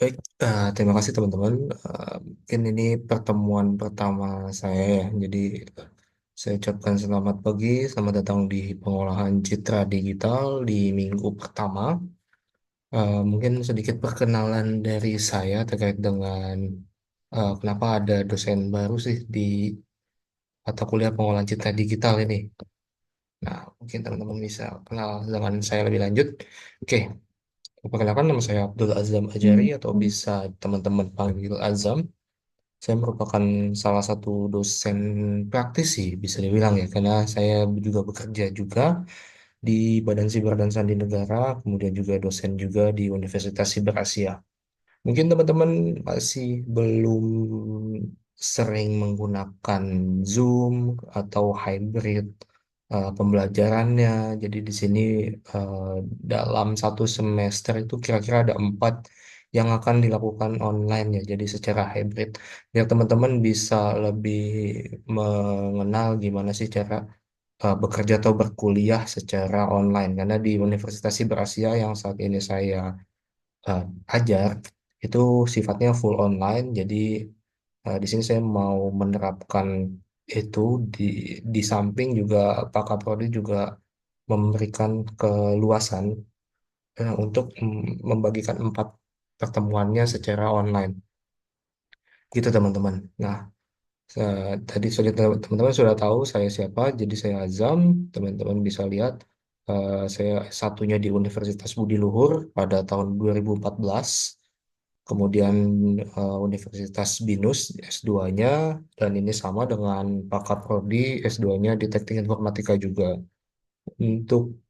Baik, terima kasih teman-teman. Mungkin ini pertemuan pertama saya ya. Jadi saya ucapkan selamat pagi, selamat datang di pengolahan citra digital di minggu pertama. Mungkin sedikit perkenalan dari saya terkait dengan kenapa ada dosen baru sih di mata kuliah pengolahan citra digital ini. Nah, mungkin teman-teman bisa kenal dengan saya lebih lanjut. Oke, perkenalkan nama saya Abdul Azam Ajari atau bisa teman-teman panggil Azam. Saya merupakan salah satu dosen praktisi, bisa dibilang ya, karena saya juga bekerja juga di Badan Siber dan Sandi Negara, kemudian juga dosen juga di Universitas Siber Asia. Mungkin teman-teman masih belum sering menggunakan Zoom atau hybrid pembelajarannya. Jadi di sini eh, dalam satu semester itu kira-kira ada 4 yang akan dilakukan online ya. Jadi secara hybrid, biar teman-teman bisa lebih mengenal gimana sih cara bekerja atau berkuliah secara online. Karena di Universitas Siber Asia yang saat ini saya eh, ajar itu sifatnya full online. Jadi di sini saya mau menerapkan itu di samping juga Pak Kaprodi juga memberikan keluasan untuk membagikan 4 pertemuannya secara online. Gitu teman-teman. Nah, tadi sudah teman-teman sudah tahu saya siapa. Jadi saya Azam. Teman-teman bisa lihat saya satunya di Universitas Budi Luhur pada tahun 2014. Kemudian Universitas BINUS S2-nya, dan ini sama dengan Pak Kaprodi S2-nya di Teknik Informatika juga. Untuk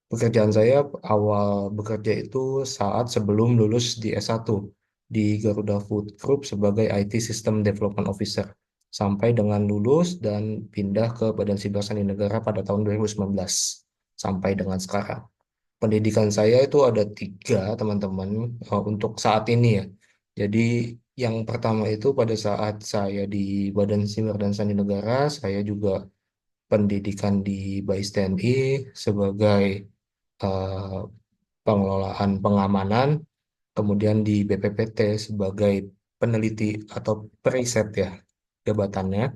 pekerjaan saya awal bekerja itu saat sebelum lulus di S1 di Garuda Food Group sebagai IT System Development Officer sampai dengan lulus dan pindah ke Badan Siber Sandi Negara pada tahun 2019 sampai dengan sekarang. Pendidikan saya itu ada 3 teman-teman untuk saat ini ya. Jadi yang pertama itu pada saat saya di Badan Siber dan Sandi Negara, saya juga pendidikan di BAIS TNI sebagai eh, pengelolaan pengamanan, kemudian di BPPT sebagai peneliti atau periset ya jabatannya,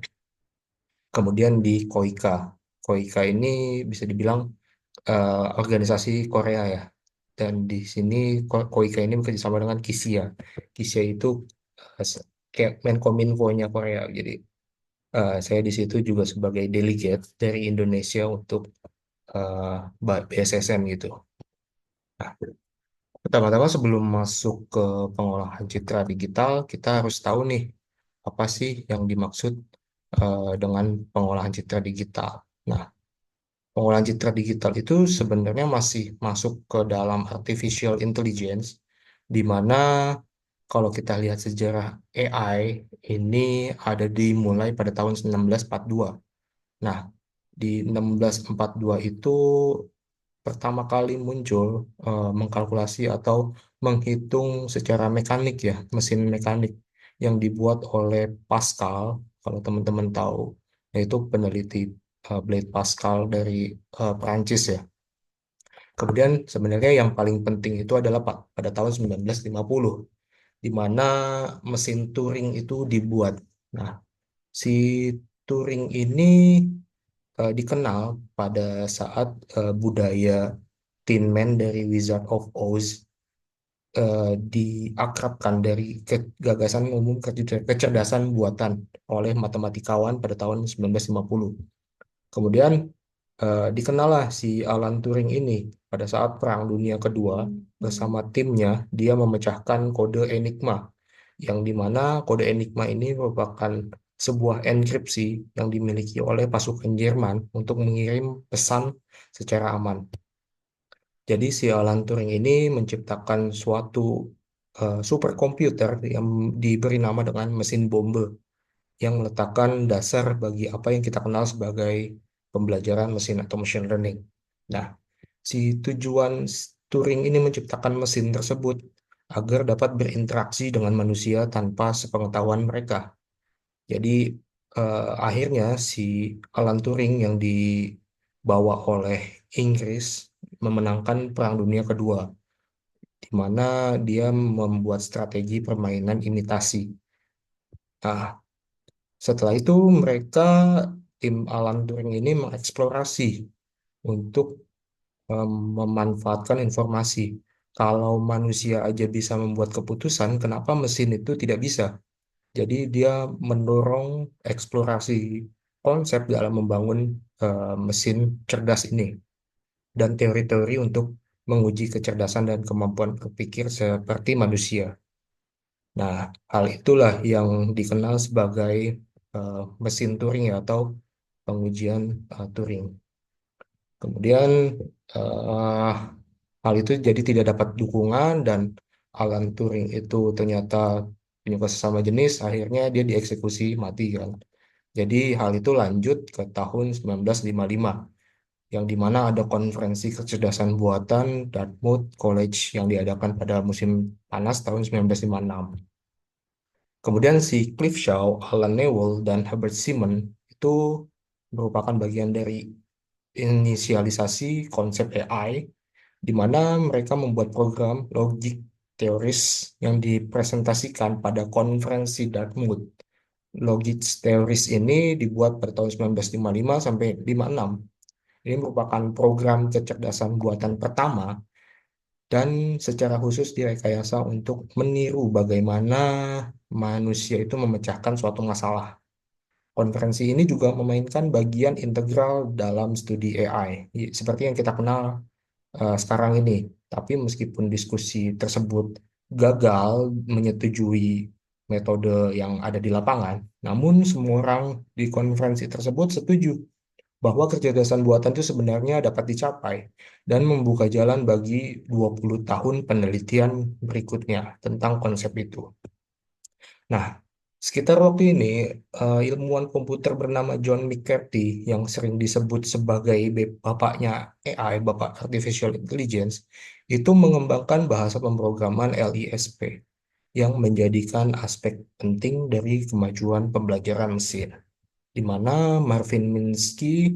kemudian di KOIKA. KOIKA ini bisa dibilang organisasi Korea ya. Dan di sini KOIKA ini bekerja sama dengan KISIA. KISIA itu kayak Menkominfo-nya Korea. Jadi saya di situ juga sebagai delegate dari Indonesia untuk BSSM gitu. Nah, pertama-tama sebelum masuk ke pengolahan citra digital, kita harus tahu nih apa sih yang dimaksud dengan pengolahan citra digital. Nah, pengolahan citra digital itu sebenarnya masih masuk ke dalam artificial intelligence, di mana kalau kita lihat sejarah AI ini ada dimulai pada tahun 1942. Nah, di 1642 itu pertama kali muncul mengkalkulasi atau menghitung secara mekanik ya, mesin mekanik yang dibuat oleh Pascal, kalau teman-teman tahu, yaitu peneliti Blaise Pascal dari Perancis ya. Kemudian sebenarnya yang paling penting itu adalah pada tahun 1950, di mana mesin Turing itu dibuat. Nah, si Turing ini dikenal pada saat budaya Tin Man dari Wizard of Oz diakrabkan dari gagasan umum kecerdasan buatan oleh matematikawan pada tahun 1950. Kemudian dikenallah si Alan Turing ini pada saat Perang Dunia Kedua bersama timnya dia memecahkan kode Enigma yang dimana kode Enigma ini merupakan sebuah enkripsi yang dimiliki oleh pasukan Jerman untuk mengirim pesan secara aman. Jadi si Alan Turing ini menciptakan suatu superkomputer yang diberi nama dengan mesin bombe yang meletakkan dasar bagi apa yang kita kenal sebagai pembelajaran mesin atau machine learning. Nah, si tujuan Turing ini menciptakan mesin tersebut agar dapat berinteraksi dengan manusia tanpa sepengetahuan mereka. Jadi akhirnya si Alan Turing yang dibawa oleh Inggris memenangkan Perang Dunia Kedua. di mana dia membuat strategi permainan imitasi. Nah, setelah itu mereka tim Alan Turing ini mengeksplorasi untuk memanfaatkan informasi. Kalau manusia aja bisa membuat keputusan, kenapa mesin itu tidak bisa? Jadi dia mendorong eksplorasi konsep dalam membangun mesin cerdas ini dan teori-teori untuk menguji kecerdasan dan kemampuan berpikir seperti manusia. Nah, hal itulah yang dikenal sebagai eh, mesin Turing ya, atau pengujian Turing. Kemudian eh, hal itu jadi tidak dapat dukungan dan Alan Turing itu ternyata penyuka sesama jenis, akhirnya dia dieksekusi mati kan. Jadi hal itu lanjut ke tahun 1955 yang dimana ada konferensi kecerdasan buatan Dartmouth College yang diadakan pada musim panas tahun 1956. Kemudian si Cliff Shaw, Alan Newell, dan Herbert Simon itu merupakan bagian dari inisialisasi konsep AI, di mana mereka membuat program logik teoris yang dipresentasikan pada konferensi Dartmouth. Logik teoris ini dibuat pada tahun 1955 sampai 56. Ini merupakan program kecerdasan buatan pertama dan secara khusus direkayasa untuk meniru bagaimana manusia itu memecahkan suatu masalah. Konferensi ini juga memainkan bagian integral dalam studi AI, seperti yang kita kenal sekarang ini. Tapi meskipun diskusi tersebut gagal menyetujui metode yang ada di lapangan, namun semua orang di konferensi tersebut setuju bahwa kecerdasan buatan itu sebenarnya dapat dicapai dan membuka jalan bagi 20 tahun penelitian berikutnya tentang konsep itu. Nah, sekitar waktu ini, ilmuwan komputer bernama John McCarthy yang sering disebut sebagai bapaknya AI, Bapak Artificial Intelligence, itu mengembangkan bahasa pemrograman LISP yang menjadikan aspek penting dari kemajuan pembelajaran mesin, di mana Marvin Minsky,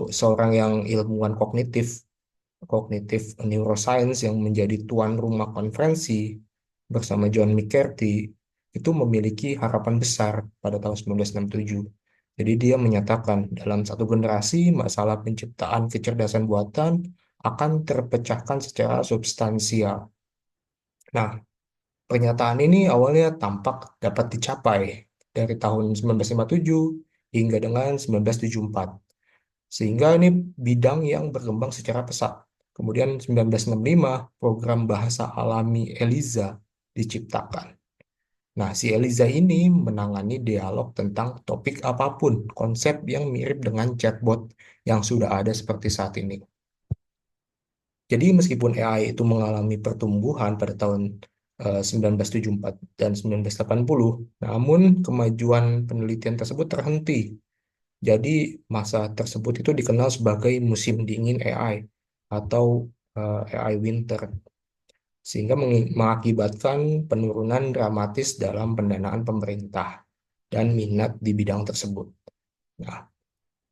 seorang yang ilmuwan kognitif kognitif neuroscience yang menjadi tuan rumah konferensi bersama John McCarthy itu memiliki harapan besar pada tahun 1967. Jadi dia menyatakan dalam satu generasi masalah penciptaan kecerdasan buatan akan terpecahkan secara substansial. Nah, pernyataan ini awalnya tampak dapat dicapai dari tahun 1957 hingga dengan 1974. Sehingga ini bidang yang berkembang secara pesat. Kemudian 1965, program bahasa alami ELIZA diciptakan. Nah, si ELIZA ini menangani dialog tentang topik apapun, konsep yang mirip dengan chatbot yang sudah ada seperti saat ini. Jadi meskipun AI itu mengalami pertumbuhan pada tahun 1974 dan 1980, namun kemajuan penelitian tersebut terhenti. Jadi masa tersebut itu dikenal sebagai musim dingin AI atau AI winter, sehingga mengakibatkan penurunan dramatis dalam pendanaan pemerintah dan minat di bidang tersebut. Nah,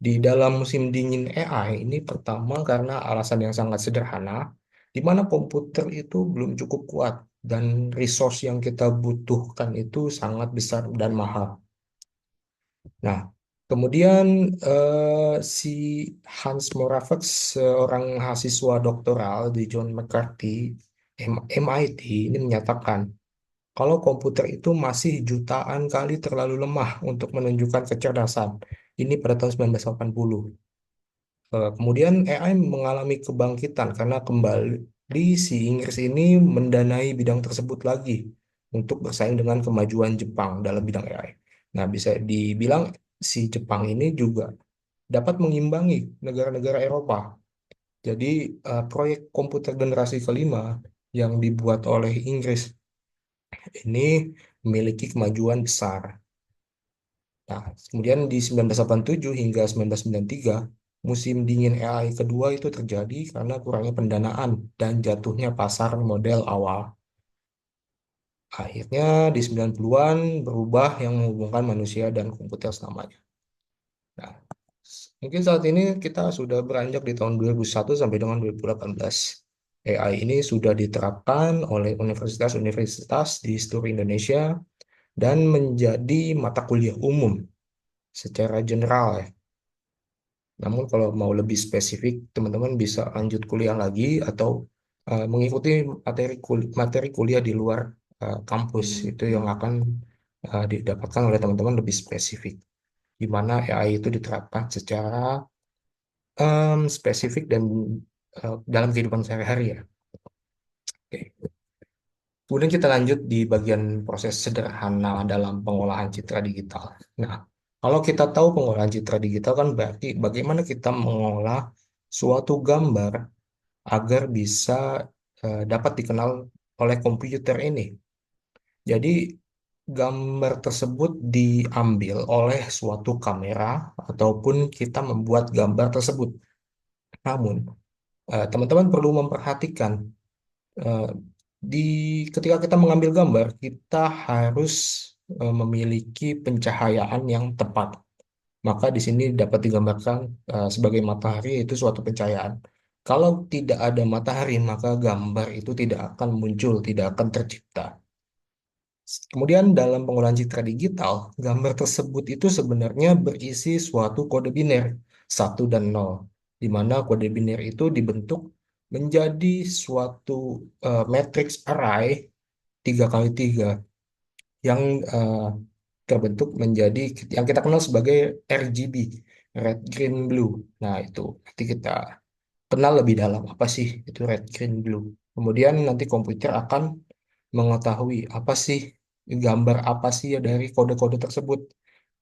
di dalam musim dingin AI ini pertama karena alasan yang sangat sederhana, di mana komputer itu belum cukup kuat dan resource yang kita butuhkan itu sangat besar dan mahal. Nah, kemudian si Hans Moravec, seorang mahasiswa doktoral di John McCarthy MIT, ini menyatakan kalau komputer itu masih jutaan kali terlalu lemah untuk menunjukkan kecerdasan. Ini pada tahun 1980. Kemudian AI mengalami kebangkitan karena kembali si Inggris ini mendanai bidang tersebut lagi untuk bersaing dengan kemajuan Jepang dalam bidang AI. Nah, bisa dibilang si Jepang ini juga dapat mengimbangi negara-negara Eropa. Jadi, proyek komputer generasi kelima yang dibuat oleh Inggris ini memiliki kemajuan besar. Nah, kemudian di 1987 hingga 1993, musim dingin AI kedua itu terjadi karena kurangnya pendanaan dan jatuhnya pasar model awal. Akhirnya di 90-an berubah yang menghubungkan manusia dan komputer selamanya. Nah, mungkin saat ini kita sudah beranjak di tahun 2001 sampai dengan 2018. AI ini sudah diterapkan oleh universitas-universitas di seluruh Indonesia dan menjadi mata kuliah umum secara general ya. Namun kalau mau lebih spesifik, teman-teman bisa lanjut kuliah lagi atau mengikuti materi kuliah di luar kampus itu yang akan didapatkan oleh teman-teman lebih spesifik, di mana AI itu diterapkan secara spesifik dan dalam kehidupan sehari-hari ya. Oke. Kemudian kita lanjut di bagian proses sederhana dalam pengolahan citra digital. Nah, kalau kita tahu pengolahan citra digital kan berarti bagaimana kita mengolah suatu gambar agar bisa dapat dikenal oleh komputer ini. Jadi gambar tersebut diambil oleh suatu kamera ataupun kita membuat gambar tersebut. Namun, teman-teman perlu memperhatikan eh, di ketika kita mengambil gambar, kita harus memiliki pencahayaan yang tepat. Maka di sini dapat digambarkan sebagai matahari itu suatu pencahayaan. Kalau tidak ada matahari, maka gambar itu tidak akan muncul, tidak akan tercipta. Kemudian dalam pengolahan citra digital, gambar tersebut itu sebenarnya berisi suatu kode biner, satu dan nol, di mana kode biner itu dibentuk menjadi suatu matrix array 3 kali 3 yang eh, terbentuk menjadi yang kita kenal sebagai RGB, red, green, blue. Nah, itu nanti kita kenal lebih dalam apa sih itu red, green, blue. Kemudian nanti komputer akan mengetahui apa sih gambar apa sih ya dari kode-kode tersebut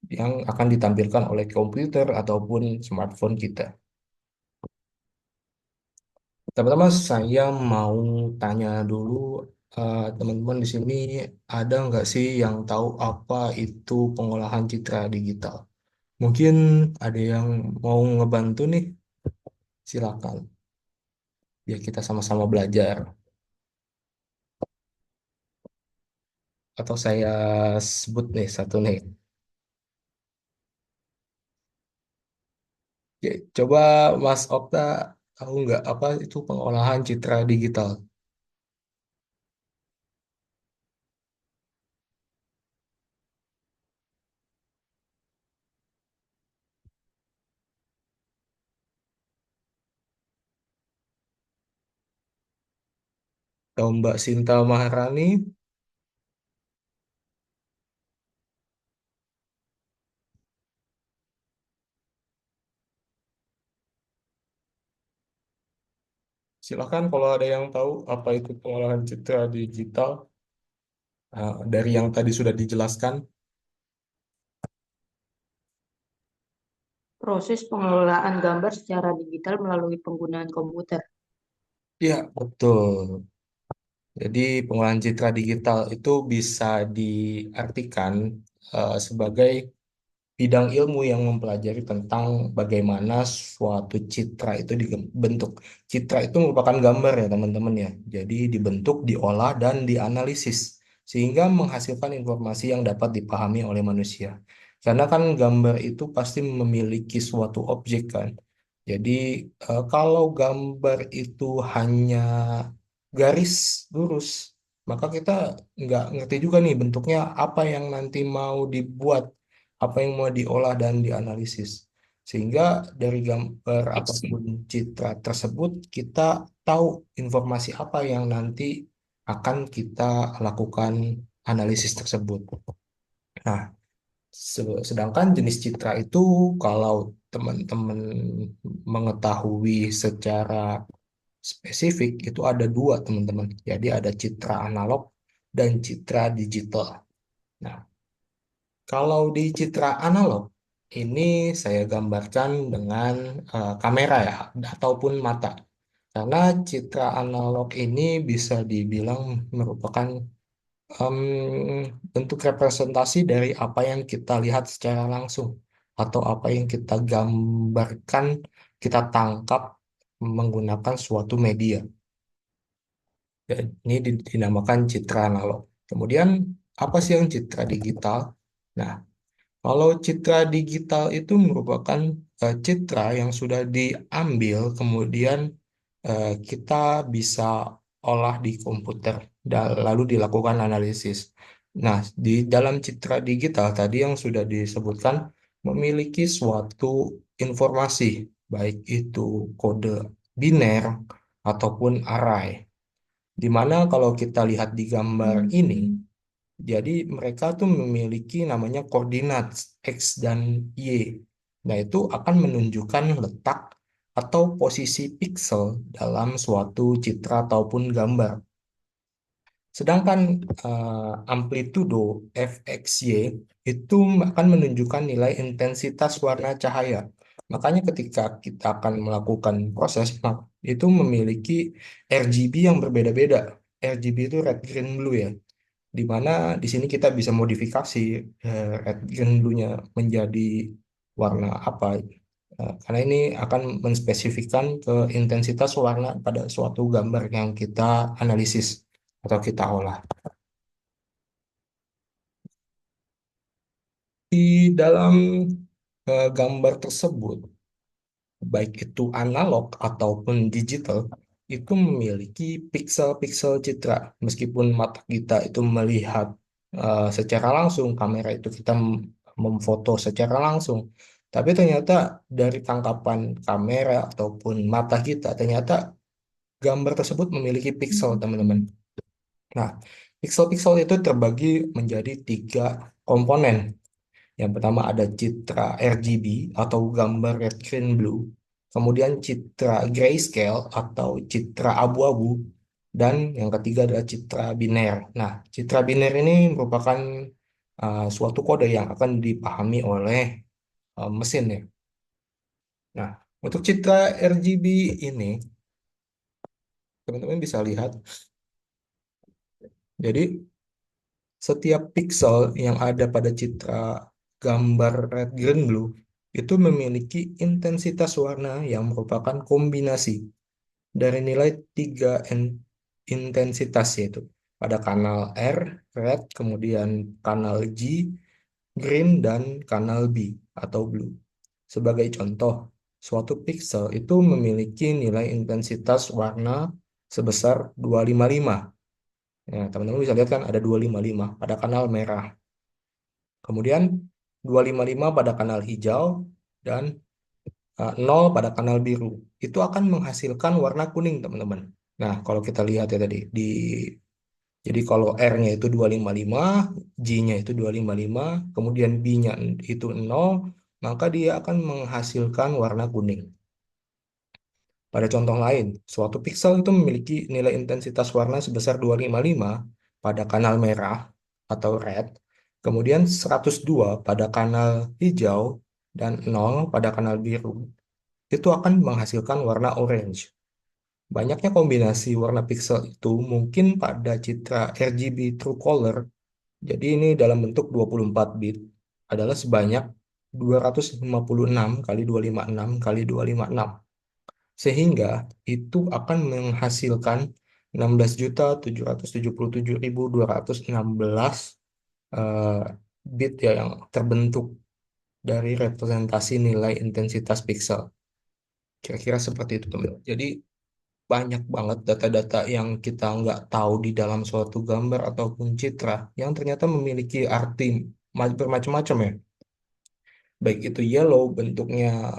yang akan ditampilkan oleh komputer ataupun smartphone kita. Pertama, saya mau tanya dulu teman-teman di sini ada nggak sih yang tahu apa itu pengolahan citra digital? Mungkin ada yang mau ngebantu nih, silakan. Biar kita sama-sama belajar. Atau saya sebut nih satu nih. Oke, coba Mas Okta tahu nggak apa itu pengolahan citra digital? Tahu Mbak Sinta Maharani? Silakan kalau ada yang tahu apa itu pengolahan citra digital dari yang tadi sudah dijelaskan. Proses pengelolaan gambar secara digital melalui penggunaan komputer. Ya, betul. Jadi pengolahan citra digital itu bisa diartikan sebagai bidang ilmu yang mempelajari tentang bagaimana suatu citra itu dibentuk. Citra itu merupakan gambar ya teman-teman ya. Jadi dibentuk, diolah, dan dianalisis sehingga menghasilkan informasi yang dapat dipahami oleh manusia. Karena kan gambar itu pasti memiliki suatu objek kan. Jadi kalau gambar itu hanya garis lurus, maka kita nggak ngerti juga nih bentuknya apa yang nanti mau dibuat, apa yang mau diolah dan dianalisis. Sehingga dari gambar apapun citra tersebut, kita tahu informasi apa yang nanti akan kita lakukan analisis tersebut. Nah, sedangkan jenis citra itu kalau teman-teman mengetahui secara spesifik itu ada dua teman-teman. Jadi ada citra analog dan citra digital. Nah, kalau di citra analog, ini saya gambarkan dengan kamera ya, ataupun mata. Karena citra analog ini bisa dibilang merupakan bentuk representasi dari apa yang kita lihat secara langsung, atau apa yang kita gambarkan, kita tangkap menggunakan suatu media. Ya, ini dinamakan citra analog. Kemudian, apa sih yang citra digital? Nah, kalau citra digital itu merupakan citra yang sudah diambil, kemudian kita bisa olah di komputer, lalu dilakukan analisis. Nah, di dalam citra digital tadi yang sudah disebutkan memiliki suatu informasi, baik itu kode biner ataupun array. Di mana kalau kita lihat di gambar ini, jadi mereka tuh memiliki namanya koordinat X dan Y. Nah, itu akan menunjukkan letak atau posisi piksel dalam suatu citra ataupun gambar. Sedangkan amplitudo fxy itu akan menunjukkan nilai intensitas warna cahaya. Makanya ketika kita akan melakukan proses, itu memiliki RGB yang berbeda-beda. RGB itu red, green, blue ya, di mana di sini kita bisa modifikasi red green blue-nya menjadi warna apa. Karena ini akan menspesifikkan ke intensitas warna pada suatu gambar yang kita analisis atau kita olah. Di dalam gambar tersebut, baik itu analog ataupun digital, itu memiliki piksel-piksel citra. Meskipun mata kita itu melihat secara langsung, kamera itu kita memfoto secara langsung, tapi ternyata dari tangkapan kamera ataupun mata kita, ternyata gambar tersebut memiliki piksel, teman-teman. Nah, piksel-piksel itu terbagi menjadi tiga komponen. Yang pertama ada citra RGB atau gambar red, green, blue. Kemudian citra grayscale atau citra abu-abu. Dan yang ketiga adalah citra biner. Nah, citra biner ini merupakan suatu kode yang akan dipahami oleh mesin ya. Nah, untuk citra RGB ini, teman-teman bisa lihat. Jadi, setiap pixel yang ada pada citra gambar red, green, blue itu memiliki intensitas warna yang merupakan kombinasi dari nilai tiga intensitas, yaitu pada kanal R, red, kemudian kanal G, green, dan kanal B atau blue. Sebagai contoh, suatu pixel itu memiliki nilai intensitas warna sebesar 255. Ya, teman-teman bisa lihat kan ada 255 pada kanal merah. Kemudian 255 pada kanal hijau dan 0 pada kanal biru. Itu akan menghasilkan warna kuning, teman-teman. Nah, kalau kita lihat ya tadi jadi kalau R-nya itu 255, G-nya itu 255, kemudian B-nya itu 0, maka dia akan menghasilkan warna kuning. Pada contoh lain, suatu piksel itu memiliki nilai intensitas warna sebesar 255 pada kanal merah atau red, kemudian 102 pada kanal hijau, dan 0 pada kanal biru. Itu akan menghasilkan warna orange. Banyaknya kombinasi warna piksel itu mungkin pada citra RGB True Color, jadi ini dalam bentuk 24 bit, adalah sebanyak 256 kali 256 kali 256. Sehingga itu akan menghasilkan 16.777.216 eh, bit ya yang terbentuk dari representasi nilai intensitas piksel. Kira-kira seperti itu, teman. Jadi banyak banget data-data yang kita nggak tahu di dalam suatu gambar ataupun citra yang ternyata memiliki arti bermacam-macam ya. Baik itu yellow bentuknya,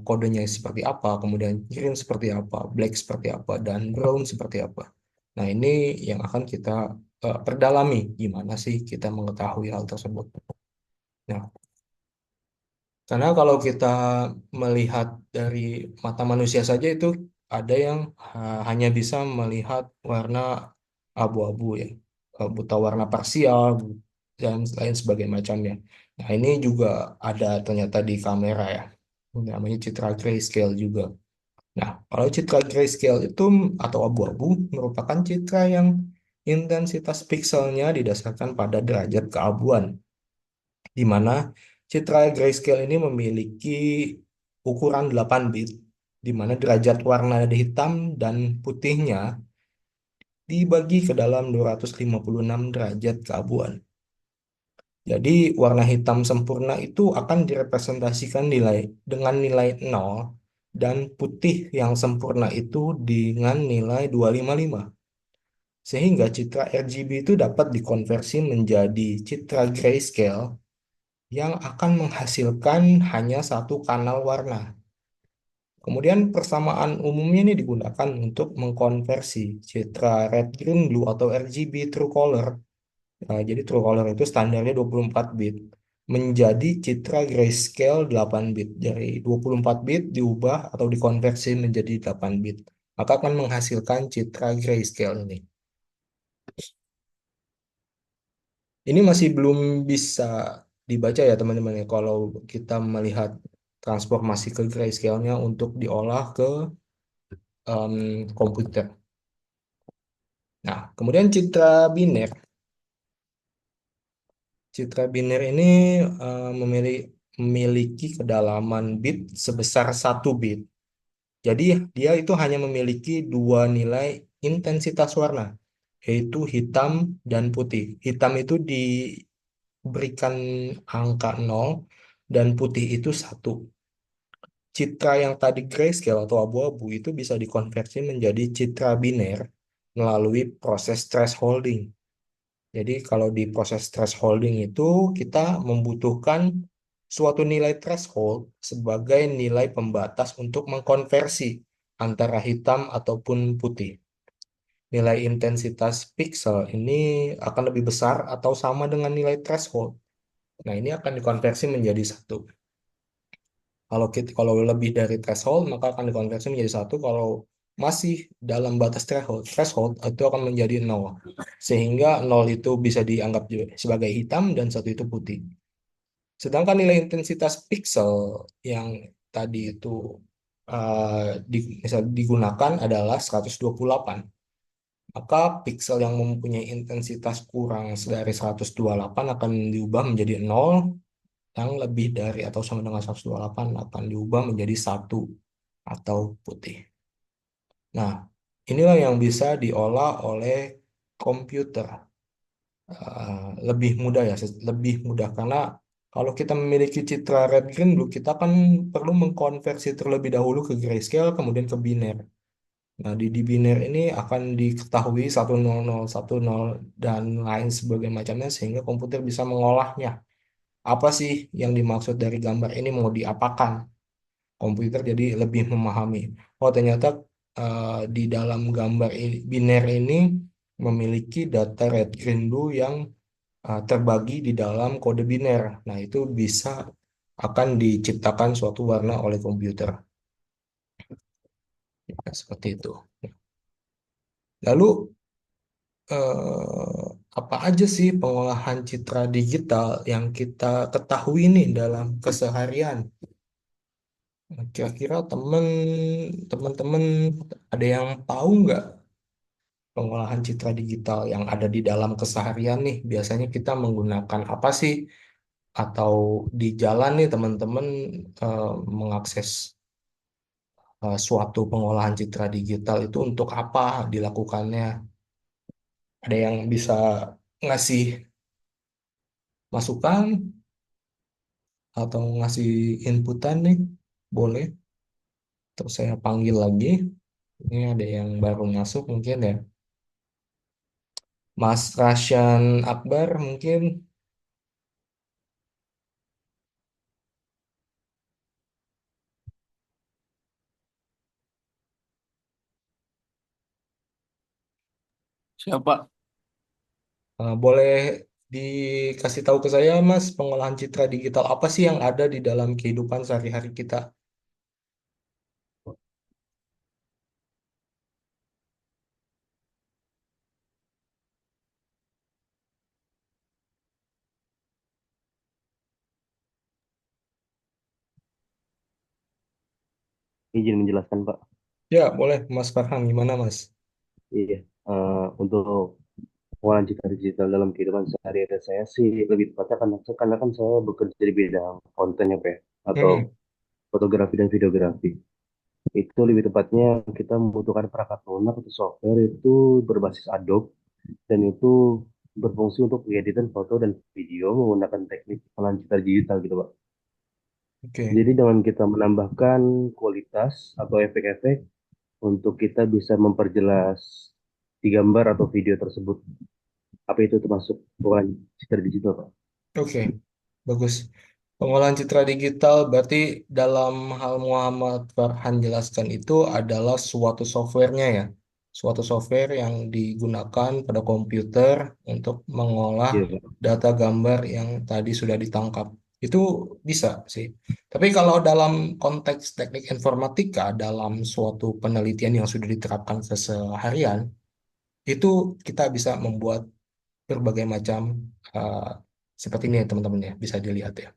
kodenya seperti apa, kemudian green seperti apa, black seperti apa, dan brown seperti apa. Nah, ini yang akan kita perdalami gimana sih kita mengetahui hal tersebut. Nah, karena kalau kita melihat dari mata manusia saja itu ada yang hanya bisa melihat warna abu-abu ya, buta warna parsial dan lain sebagainya macamnya. Nah, ini juga ada ternyata di kamera ya, namanya citra grayscale juga. Nah, kalau citra grayscale itu atau abu-abu merupakan citra yang intensitas pikselnya didasarkan pada derajat keabuan, di mana citra grayscale ini memiliki ukuran 8 bit, di mana derajat warna hitam dan putihnya dibagi ke dalam 256 derajat keabuan. Jadi warna hitam sempurna itu akan direpresentasikan dengan nilai 0 dan putih yang sempurna itu dengan nilai 255. Sehingga citra RGB itu dapat dikonversi menjadi citra grayscale yang akan menghasilkan hanya satu kanal warna. Kemudian persamaan umumnya ini digunakan untuk mengkonversi citra red, green, blue atau RGB true color. Nah, jadi true color itu standarnya 24 bit menjadi citra grayscale 8 bit. Dari 24 bit diubah atau dikonversi menjadi 8 bit. Maka akan menghasilkan citra grayscale ini. Ini masih belum bisa dibaca ya teman-teman ya kalau kita melihat transformasi ke grayscale-nya untuk diolah ke komputer. Nah, kemudian citra biner ini memiliki kedalaman bit sebesar 1 bit. Jadi dia itu hanya memiliki dua nilai intensitas warna, yaitu hitam dan putih. Hitam itu diberikan angka 0 dan putih itu 1. Citra yang tadi grayscale atau abu-abu itu bisa dikonversi menjadi citra biner melalui proses thresholding. Jadi kalau di proses thresholding itu kita membutuhkan suatu nilai threshold sebagai nilai pembatas untuk mengkonversi antara hitam ataupun putih. Nilai intensitas pixel ini akan lebih besar atau sama dengan nilai threshold. Nah, ini akan dikonversi menjadi satu. Kalau lebih dari threshold, maka akan dikonversi menjadi satu. Kalau masih dalam batas threshold itu akan menjadi nol. Sehingga nol itu bisa dianggap juga sebagai hitam dan satu itu putih. Sedangkan nilai intensitas pixel yang tadi itu misal digunakan adalah 128. Maka pixel yang mempunyai intensitas kurang dari 128 akan diubah menjadi nol, yang lebih dari atau sama dengan 128 akan diubah menjadi satu atau putih. Nah, inilah yang bisa diolah oleh komputer. Lebih mudah ya, lebih mudah karena kalau kita memiliki citra red green blue, kita kan perlu mengkonversi terlebih dahulu ke grayscale, kemudian ke biner. Nah, di biner ini akan diketahui 10010 dan lain sebagainya macamnya sehingga komputer bisa mengolahnya. Apa sih yang dimaksud dari gambar ini mau diapakan? Komputer jadi lebih memahami. Oh, ternyata di dalam gambar ini, biner ini memiliki data red, green, blue yang terbagi di dalam kode biner. Nah, itu bisa akan diciptakan suatu warna oleh komputer. Ya, seperti itu. Lalu, apa aja sih pengolahan citra digital yang kita ketahui nih dalam keseharian? Kira-kira teman-teman ada yang tahu nggak pengolahan citra digital yang ada di dalam keseharian nih? Biasanya kita menggunakan apa sih? Atau di jalan nih teman-teman eh, mengakses suatu pengolahan citra digital itu untuk apa dilakukannya? Ada yang bisa ngasih masukan atau ngasih inputan nih? Boleh. Terus saya panggil lagi. Ini ada yang baru masuk mungkin ya. Mas Rasyan Akbar mungkin. Siapa? Boleh dikasih tahu ke saya, Mas, pengolahan citra digital apa sih yang ada di dalam kehidupan sehari-hari kita? Izin menjelaskan, Pak. Ya, boleh, Mas Farhan. Gimana, Mas? Iya. Untuk pengolahan citra digital dalam kehidupan sehari-hari saya sih lebih tepatnya karena kan saya bekerja di bidang konten ya, Pak, ya, atau Hmm. fotografi dan videografi. Itu lebih tepatnya kita membutuhkan perangkat lunak atau software itu berbasis Adobe dan itu berfungsi untuk pengeditan foto dan video menggunakan teknik pengolahan citra digital gitu, Pak. Oke. Jadi dengan kita menambahkan kualitas atau efek-efek untuk kita bisa memperjelas di gambar atau video tersebut. Apa itu termasuk bukan citra digital, Pak? Oke, bagus. Pengolahan citra digital berarti dalam hal Muhammad Farhan jelaskan itu adalah suatu softwarenya ya. Suatu software yang digunakan pada komputer untuk mengolah Iya, Pak. data gambar yang tadi sudah ditangkap. Itu bisa sih. Tapi kalau dalam konteks teknik informatika, dalam suatu penelitian yang sudah diterapkan keseharian, itu kita bisa membuat berbagai macam eh, seperti ini ya teman-teman ya bisa dilihat ya.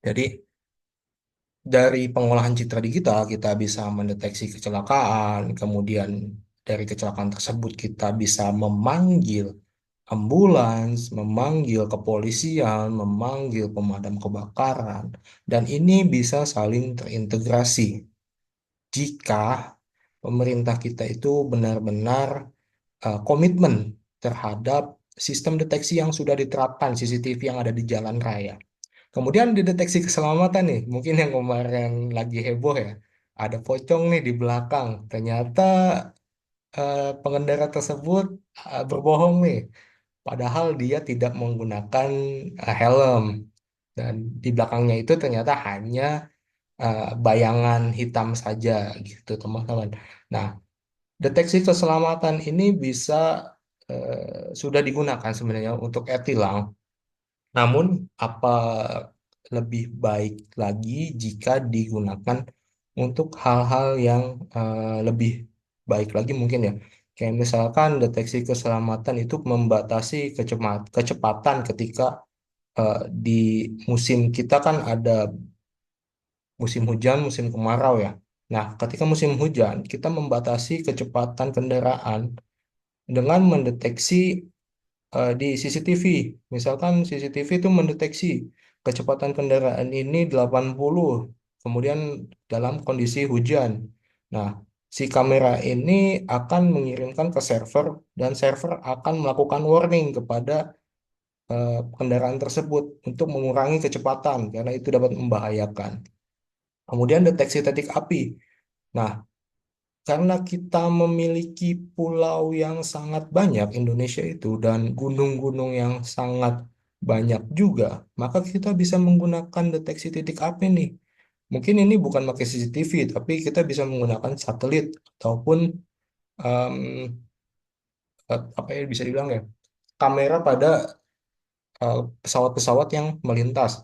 Jadi dari pengolahan citra digital kita bisa mendeteksi kecelakaan, kemudian dari kecelakaan tersebut kita bisa memanggil ambulans, memanggil kepolisian, memanggil pemadam kebakaran, dan ini bisa saling terintegrasi jika pemerintah kita itu benar-benar komitmen terhadap sistem deteksi yang sudah diterapkan CCTV yang ada di jalan raya. Kemudian di deteksi keselamatan nih, mungkin yang kemarin lagi heboh ya, ada pocong nih di belakang. Ternyata pengendara tersebut berbohong nih, padahal dia tidak menggunakan helm dan di belakangnya itu ternyata hanya bayangan hitam saja gitu teman-teman. Nah, deteksi keselamatan ini bisa sudah digunakan sebenarnya untuk e-tilang. Namun, apa lebih baik lagi jika digunakan untuk hal-hal yang lebih baik lagi mungkin ya. Kayak misalkan deteksi keselamatan itu membatasi kecepatan ketika di musim kita kan ada musim hujan, musim kemarau ya. Nah, ketika musim hujan, kita membatasi kecepatan kendaraan dengan mendeteksi di CCTV. Misalkan CCTV itu mendeteksi kecepatan kendaraan ini 80, kemudian dalam kondisi hujan. Nah, si kamera ini akan mengirimkan ke server dan server akan melakukan warning kepada kendaraan tersebut untuk mengurangi kecepatan karena itu dapat membahayakan. Kemudian deteksi titik api. Nah, karena kita memiliki pulau yang sangat banyak Indonesia itu dan gunung-gunung yang sangat banyak juga, maka kita bisa menggunakan deteksi titik api nih. Mungkin ini bukan pakai CCTV, tapi kita bisa menggunakan satelit ataupun em, apa ya bisa dibilang ya, kamera pada pesawat-pesawat yang melintas.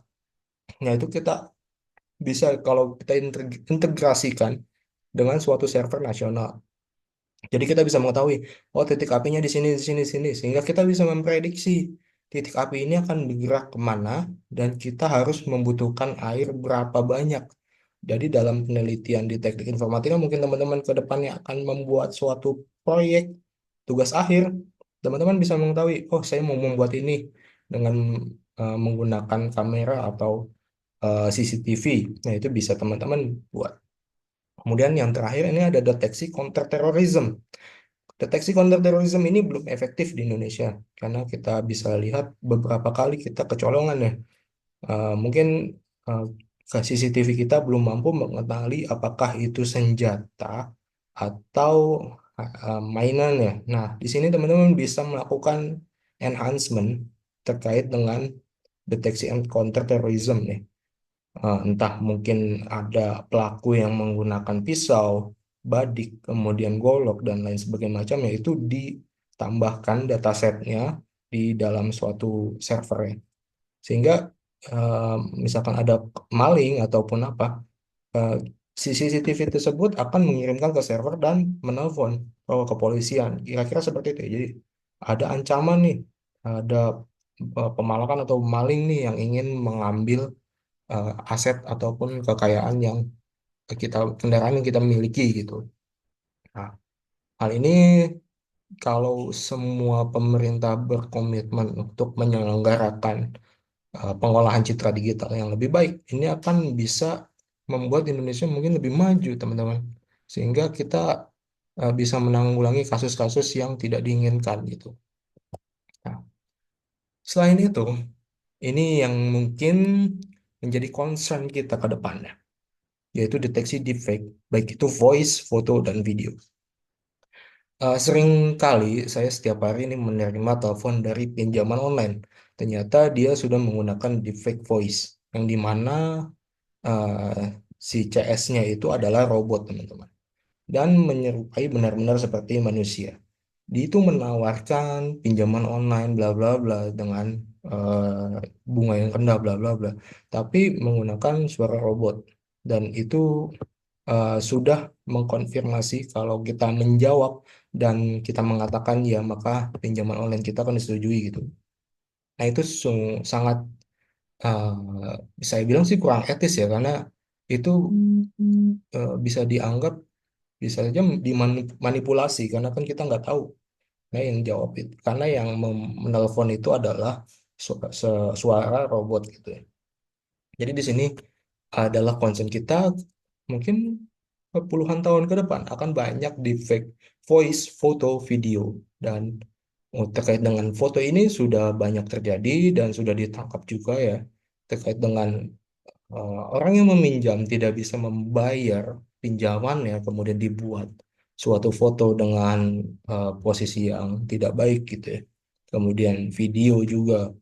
Nah, itu kita bisa kalau kita integrasikan dengan suatu server nasional. Jadi kita bisa mengetahui, oh titik apinya di sini, di sini, di sini. Sehingga kita bisa memprediksi titik api ini akan bergerak kemana dan kita harus membutuhkan air berapa banyak. Jadi dalam penelitian di teknik informatika mungkin teman-teman ke depannya akan membuat suatu proyek tugas akhir. Teman-teman bisa mengetahui, oh saya mau membuat ini dengan menggunakan kamera atau CCTV. Nah itu bisa teman-teman buat. Kemudian yang terakhir ini ada deteksi counter terrorism. Deteksi kontraterorisme ini belum efektif di Indonesia karena kita bisa lihat beberapa kali kita kecolongan ya. Mungkin eh, ke CCTV kita belum mampu mengenali apakah itu senjata atau mainan ya. Nah, di sini teman-teman bisa melakukan enhancement terkait dengan deteksi and counterterrorism nih. Entah mungkin ada pelaku yang menggunakan pisau, badik, kemudian golok, dan lain sebagainya macam, yaitu ditambahkan datasetnya di dalam suatu server ya. Sehingga eh, misalkan ada maling ataupun apa, eh, si CCTV tersebut akan mengirimkan ke server dan menelpon ke kepolisian. Kira-kira seperti itu ya. Jadi ada ancaman nih, ada pemalakan atau maling nih yang ingin mengambil aset ataupun kekayaan yang kendaraan yang kita miliki gitu. Nah, hal ini kalau semua pemerintah berkomitmen untuk menyelenggarakan pengolahan citra digital yang lebih baik, ini akan bisa membuat Indonesia mungkin lebih maju, teman-teman. Sehingga kita bisa menanggulangi kasus-kasus yang tidak diinginkan gitu. Nah, selain itu, ini yang mungkin menjadi concern kita ke depannya, yaitu deteksi deepfake, baik itu voice, foto, dan video. Sering kali saya setiap hari ini menerima telepon dari pinjaman online. Ternyata dia sudah menggunakan deepfake voice, yang dimana si CS-nya itu adalah robot, teman-teman, dan menyerupai benar-benar seperti manusia. Dia itu menawarkan pinjaman online bla bla bla dengan bunga yang rendah bla bla bla, tapi menggunakan suara robot. Dan itu sudah mengkonfirmasi kalau kita menjawab dan kita mengatakan ya, maka pinjaman online kita akan disetujui gitu. Nah, itu sangat saya bilang sih kurang etis ya, karena itu bisa dianggap, bisa saja dimanipulasi, karena kan kita nggak tahu. Nah, yang jawab itu, karena yang menelpon itu adalah suara robot gitu ya. Jadi di sini adalah concern kita, mungkin puluhan tahun ke depan akan banyak deepfake voice, foto, video. Dan terkait dengan foto ini sudah banyak terjadi dan sudah ditangkap juga ya, terkait dengan orang yang meminjam tidak bisa membayar pinjamannya, kemudian dibuat suatu foto dengan posisi yang tidak baik gitu ya. Kemudian video juga,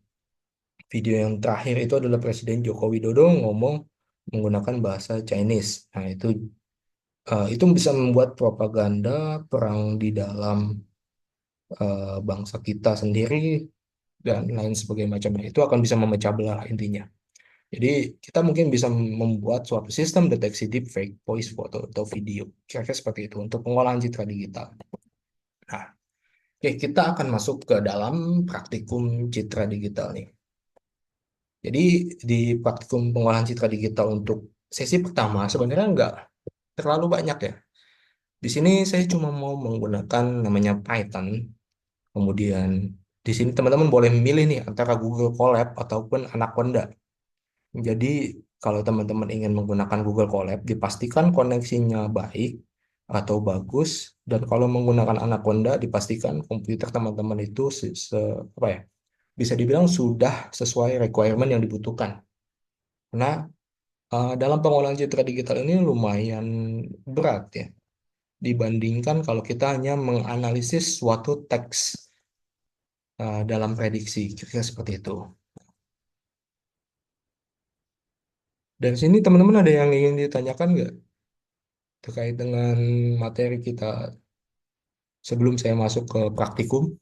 video yang terakhir itu adalah Presiden Joko Widodo ngomong menggunakan bahasa Chinese. Nah, itu bisa membuat propaganda perang di dalam bangsa kita sendiri dan lain sebagainya macamnya. Itu akan bisa memecah belah intinya. Jadi kita mungkin bisa membuat suatu sistem deteksi deepfake, voice, foto, atau video. Kira-kira seperti itu untuk pengolahan citra digital. Nah, oke, kita akan masuk ke dalam praktikum citra digital nih. Jadi di praktikum pengolahan citra digital untuk sesi pertama sebenarnya nggak terlalu banyak ya. Di sini saya cuma mau menggunakan namanya Python. Kemudian di sini teman-teman boleh memilih nih antara Google Colab ataupun Anaconda. Jadi kalau teman-teman ingin menggunakan Google Colab, dipastikan koneksinya baik atau bagus. Dan kalau menggunakan Anaconda, dipastikan komputer teman-teman itu apa ya, bisa dibilang sudah sesuai requirement yang dibutuhkan. Nah, dalam pengolahan citra digital ini lumayan berat ya, dibandingkan kalau kita hanya menganalisis suatu teks dalam prediksi. Kira-kira seperti itu. Dan sini teman-teman ada yang ingin ditanyakan nggak terkait dengan materi kita sebelum saya masuk ke praktikum?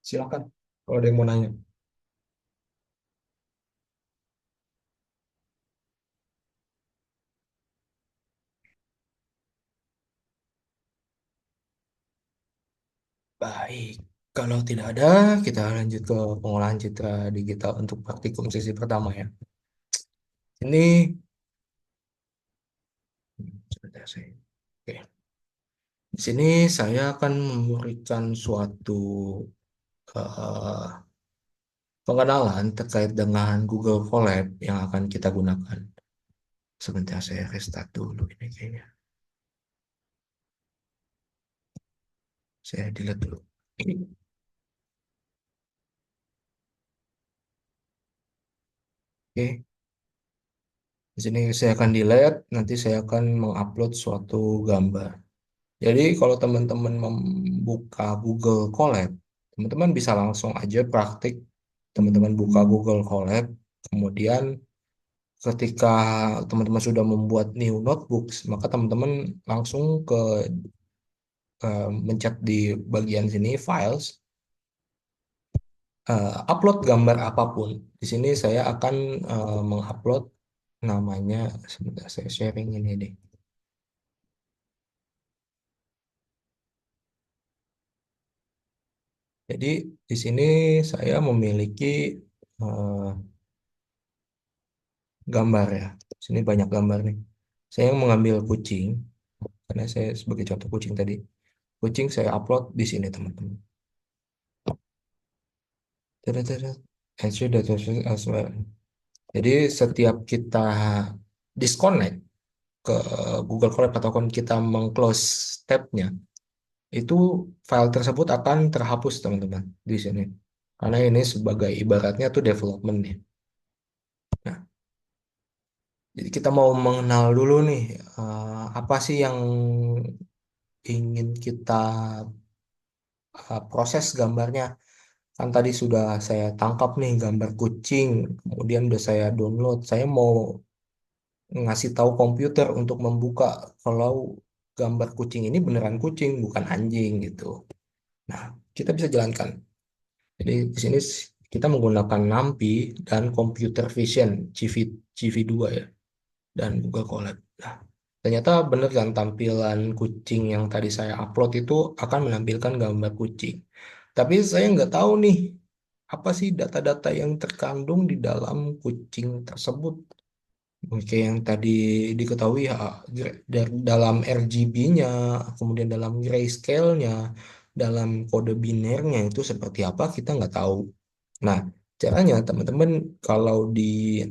Silakan kalau ada yang mau nanya. Baik, kalau tidak ada, kita lanjut ke pengolahan citra digital untuk praktikum sesi pertama ya. Ini, sebentar saya. Oke. Di sini saya akan memberikan suatu eh, pengenalan terkait dengan Google Colab yang akan kita gunakan. Sebentar saya restart dulu ini kayaknya. Saya delete dulu. Oke, di sini saya akan delete, nanti saya akan mengupload suatu gambar. Jadi kalau teman-teman membuka Google Colab, teman-teman bisa langsung aja praktik. Teman-teman buka Google Colab, kemudian ketika teman-teman sudah membuat new notebooks, maka teman-teman langsung ke mencet di bagian sini files, upload gambar apapun. Di sini saya akan mengupload namanya, sebentar saya sharing ini deh. Jadi di sini saya memiliki eh, gambar ya. Sini banyak gambar nih. Saya mengambil kucing, karena saya sebagai contoh kucing tadi. Kucing saya upload di sini teman-teman. Tada, tada. Ensure that as well. Jadi setiap kita disconnect ke Google Colab ataupun kita mengclose tab-nya, itu file tersebut akan terhapus teman-teman di sini. karena ini sebagai ibaratnya tuh development nih. Nah, jadi kita mau mengenal dulu nih, apa sih yang ingin kita proses gambarnya. Kan tadi sudah saya tangkap nih gambar kucing, kemudian udah saya download. Saya mau ngasih tahu komputer untuk membuka kalau gambar kucing ini beneran kucing, bukan anjing gitu. Nah, kita bisa jalankan. Jadi di sini kita menggunakan NumPy dan Computer Vision CV2 ya, dan Google Colab. Nah, ternyata bener kan tampilan kucing yang tadi saya upload itu akan menampilkan gambar kucing. Tapi saya nggak tahu nih apa sih data-data yang terkandung di dalam kucing tersebut. Oke, yang tadi diketahui ya, dalam RGB-nya, kemudian dalam grayscale-nya, dalam kode binernya itu seperti apa kita nggak tahu. Nah, caranya teman-teman kalau di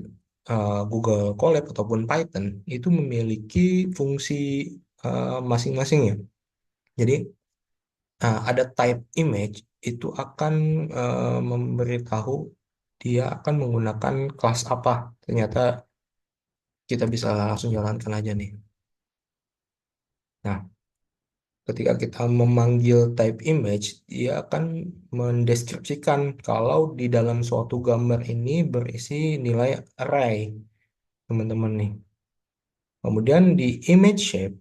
Google Colab ataupun Python itu memiliki fungsi masing-masing ya. Jadi ada type image itu akan memberitahu dia akan menggunakan kelas apa. Ternyata kita bisa langsung jalankan aja nih. Nah, ketika kita memanggil type image, dia akan mendeskripsikan kalau di dalam suatu gambar ini berisi nilai array, teman-teman nih. Kemudian di image shape,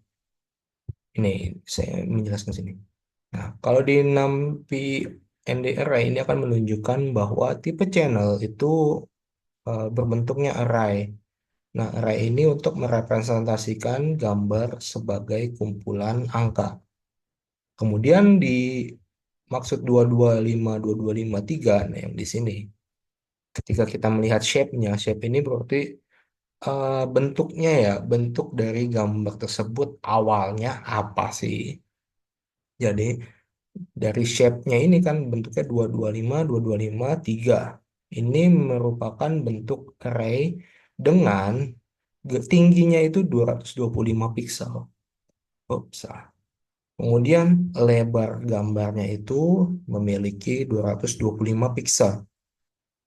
ini saya menjelaskan sini. Nah, kalau di NumPy ND array ini akan menunjukkan bahwa tipe channel itu berbentuknya array. Nah, array ini untuk merepresentasikan gambar sebagai kumpulan angka. Kemudian di maksud 225223, nah yang di sini. Ketika kita melihat shape-nya, shape ini berarti bentuknya ya, bentuk dari gambar tersebut awalnya apa sih? Jadi dari shape-nya ini kan bentuknya 225223. Ini merupakan bentuk array dengan tingginya itu 225 pixel. Oops, salah. Kemudian lebar gambarnya itu memiliki 225 pixel.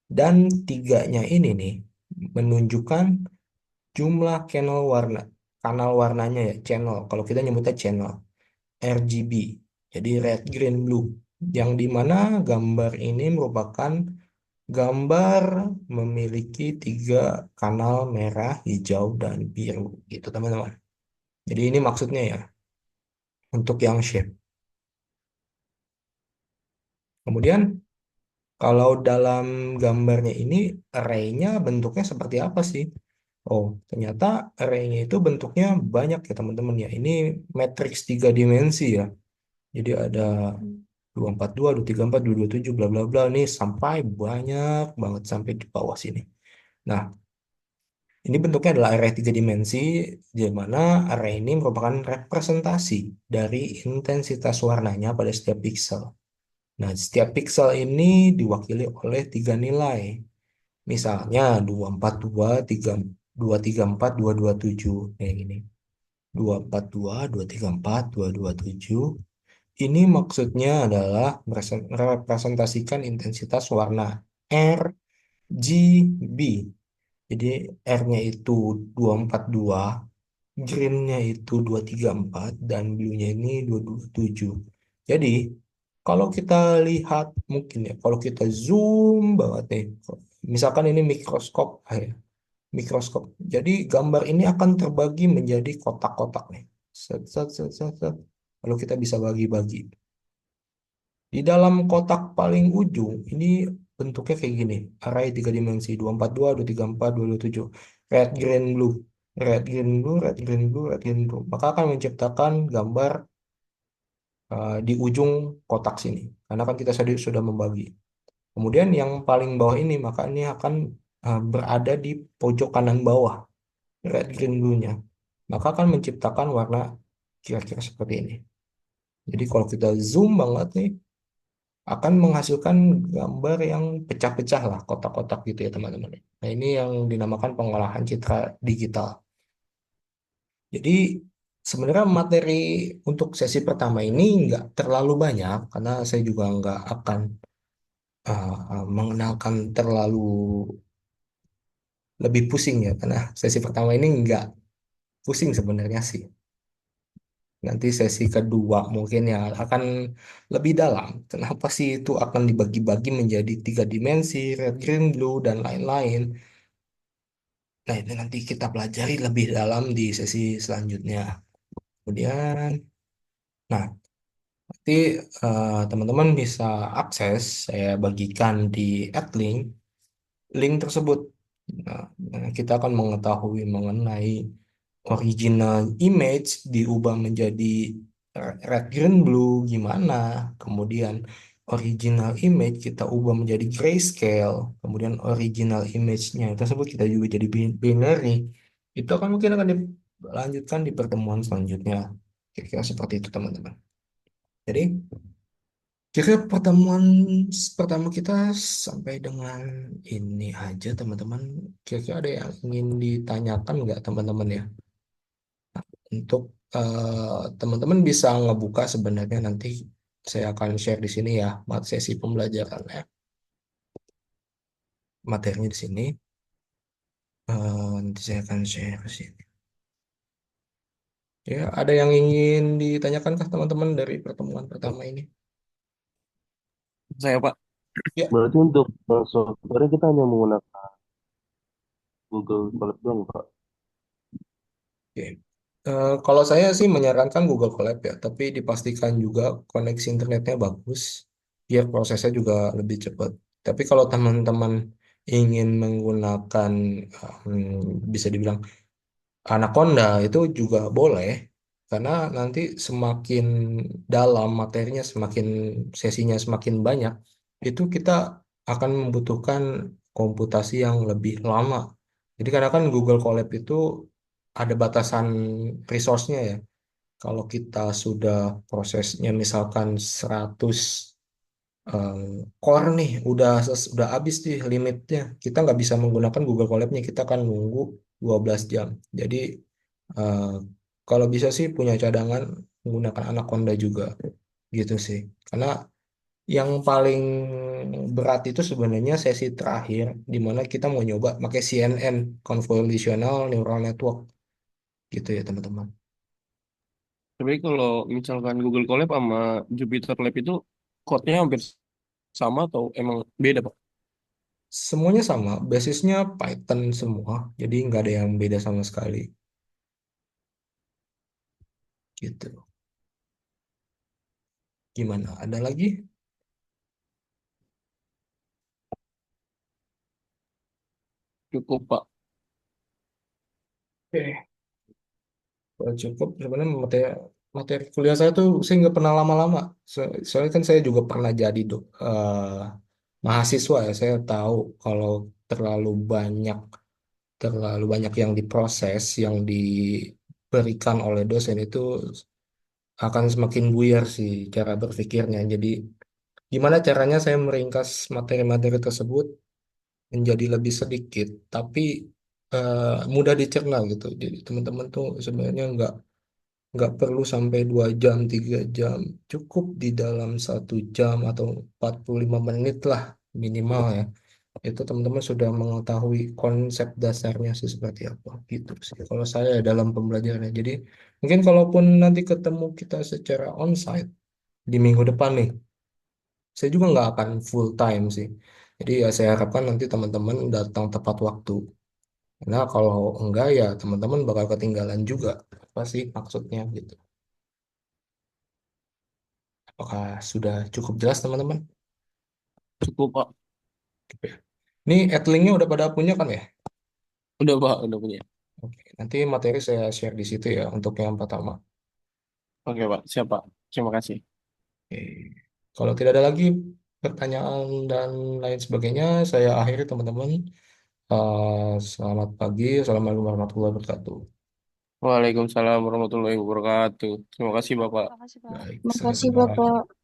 Dan tiganya ini nih menunjukkan jumlah kanal warnanya ya, channel. Kalau kita nyebutnya channel, RGB. Jadi red, green, blue. Yang dimana gambar ini merupakan gambar memiliki tiga kanal merah, hijau, dan biru. Gitu teman-teman. Jadi ini maksudnya ya, untuk yang shape. Kemudian kalau dalam gambarnya ini array-nya bentuknya seperti apa sih? Oh, ternyata array-nya itu bentuknya banyak ya teman-teman ya. Ini matriks tiga dimensi ya. Jadi ada 242, 234, 227, bla bla bla nih sampai banyak banget sampai di bawah sini. Nah, ini bentuknya adalah array tiga dimensi, di mana array ini merupakan representasi dari intensitas warnanya pada setiap pixel. Nah, setiap pixel ini diwakili oleh tiga nilai. Misalnya 242, 234, 227 kayak gini. 242, 234, 227. Ini maksudnya adalah merepresentasikan intensitas warna RGB. Jadi R-nya itu 242, green-nya itu 234, dan blue-nya ini 227. Jadi, kalau kita lihat mungkin ya, kalau kita zoom banget nih, misalkan ini mikroskop, mikroskop. Jadi gambar ini akan terbagi menjadi kotak-kotak nih. Set, set, set, set, set. Lalu kita bisa bagi-bagi. Di dalam kotak paling ujung, ini bentuknya kayak gini. Array tiga dimensi, 242, 234, 227. Red, green, blue. Red, green, blue, red, green, blue, red, green, blue. Maka akan menciptakan gambar di ujung kotak sini. Karena kan kita sudah membagi. Kemudian yang paling bawah ini, maka ini akan berada di pojok kanan bawah. Red, green, blue-nya. Maka akan menciptakan warna kira-kira seperti ini. Jadi kalau kita zoom banget nih, akan menghasilkan gambar yang pecah-pecah lah, kotak-kotak gitu ya teman-teman. Nah ini yang dinamakan pengolahan citra digital. Jadi sebenarnya materi untuk sesi pertama ini nggak terlalu banyak karena saya juga nggak akan mengenalkan terlalu lebih pusing ya, karena sesi pertama ini nggak pusing sebenarnya sih. Nanti sesi kedua mungkin ya akan lebih dalam. Kenapa sih itu akan dibagi-bagi menjadi tiga dimensi, red, green, blue, dan lain-lain. Nah, itu nanti kita pelajari lebih dalam di sesi selanjutnya. Kemudian, nah, nanti teman-teman bisa akses, saya bagikan di link link tersebut. Nah, kita akan mengetahui mengenai original image diubah menjadi red, green, blue gimana. Kemudian original image kita ubah menjadi grayscale. Kemudian original image-nya tersebut kita juga jadi binary. Itu akan mungkin akan dilanjutkan di pertemuan selanjutnya. Kira-kira seperti itu teman-teman. Jadi kira pertemuan pertama kita sampai dengan ini aja teman-teman. Kira-kira ada yang ingin ditanyakan nggak teman-teman ya? Untuk teman-teman bisa ngebuka sebenarnya nanti saya akan share di sini ya sesi pembelajaran ya. Materinya di sini. Nanti saya akan share di sini. Ya, ada yang ingin ditanyakan kah teman-teman dari pertemuan pertama ini? Saya Pak. Ya, Berarti untuk software kita hanya menggunakan Google Colab doang, Pak. oke. Kalau saya sih menyarankan Google Colab ya, tapi dipastikan juga koneksi internetnya bagus, biar prosesnya juga lebih cepat. Tapi kalau teman-teman ingin menggunakan, bisa dibilang Anaconda itu juga boleh, karena nanti semakin dalam materinya, semakin sesinya semakin banyak, itu kita akan membutuhkan komputasi yang lebih lama. Jadi karena kan Google Colab itu ada batasan resource-nya ya. Kalau kita sudah prosesnya misalkan 100 eh, core nih, udah habis nih limitnya. Kita nggak bisa menggunakan Google Colab-nya, kita akan nunggu 12 jam. Jadi eh, kalau bisa sih punya cadangan menggunakan Anaconda juga gitu sih. Karena yang paling berat itu sebenarnya sesi terakhir di mana kita mau nyoba pakai CNN, Convolutional Neural Network gitu ya teman-teman. Tapi kalau misalkan Google Colab sama Jupyter Lab itu code-nya hampir sama atau emang beda, Pak? Semuanya sama, basisnya Python semua, jadi nggak ada yang beda sama sekali gitu. Gimana? Ada lagi? Cukup, Pak. Oke. Kalau cukup sebenarnya materi, materi kuliah saya tuh saya nggak pernah lama-lama. Soalnya kan saya juga pernah jadi mahasiswa ya. Saya tahu kalau terlalu banyak terlalu banyak yang diproses, yang diberikan oleh dosen itu akan semakin buyar sih cara berpikirnya. Jadi gimana caranya saya meringkas materi-materi tersebut menjadi lebih sedikit, tapi mudah dicerna gitu. Jadi teman-teman tuh sebenarnya nggak perlu sampai 2 jam, 3 jam, cukup di dalam 1 jam atau 45 menit lah minimal ya. Itu teman-teman sudah mengetahui konsep dasarnya sih seperti apa gitu sih. Kalau saya dalam pembelajarannya. Jadi mungkin kalaupun nanti ketemu kita secara onsite di minggu depan nih, saya juga nggak akan full time sih. Jadi ya saya harapkan nanti teman-teman datang tepat waktu. Karena kalau enggak ya teman-teman bakal ketinggalan juga. Apa sih maksudnya gitu. Apakah sudah cukup jelas teman-teman? Cukup, Pak. Oke. Ini adlinknya udah pada punya kan ya? Udah, Pak. Udah punya. Oke. Nanti materi saya share di situ ya untuk yang pertama. Oke, Pak. Siap, Pak. Terima kasih. Oke. Kalau tidak ada lagi pertanyaan dan lain sebagainya, saya akhiri teman-teman. Selamat pagi. Assalamualaikum warahmatullahi wabarakatuh. Waalaikumsalam warahmatullahi wabarakatuh. Terima kasih, Bapak. Makasih, Pak. Baik, sampai Makasih jumpa. Bapak.